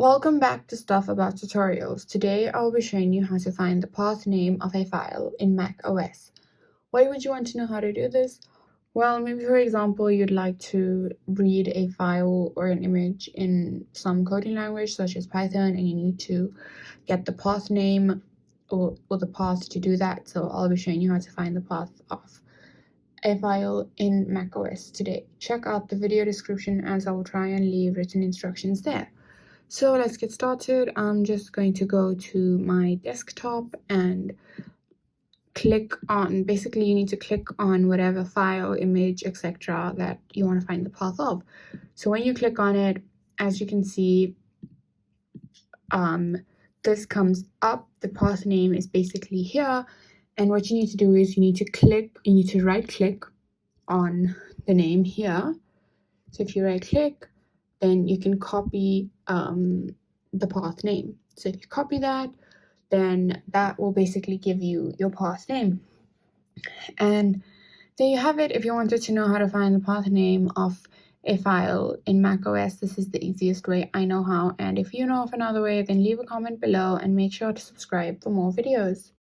Welcome back to Stuff About Tutorials. Today I'll be showing you how to find the path name of a file in macOS. Why would you want to know how to do this? Well, maybe for example, you'd like to read a file or an image in some coding language such as Python, and you need to get the path name or the path to do that. So I'll be showing you how to find the path of a file in macOS today. Check out the video description as I will try and leave written instructions there. So let's get started. I'm just going to go to my desktop and basically you need to click on whatever file, image, etc. that you want to find the path of. So when you click on it, as you can see, this comes up. The path name is basically here. And what you need to do is you need to right click on the name here. So if you right click, then you can copy the path name. So if you copy that, then that will basically give you your path name. And there you have it. If you wanted to know how to find the path name of a file in macOS, this is the easiest way I know how. And if you know of another way, then leave a comment below and make sure to subscribe for more videos.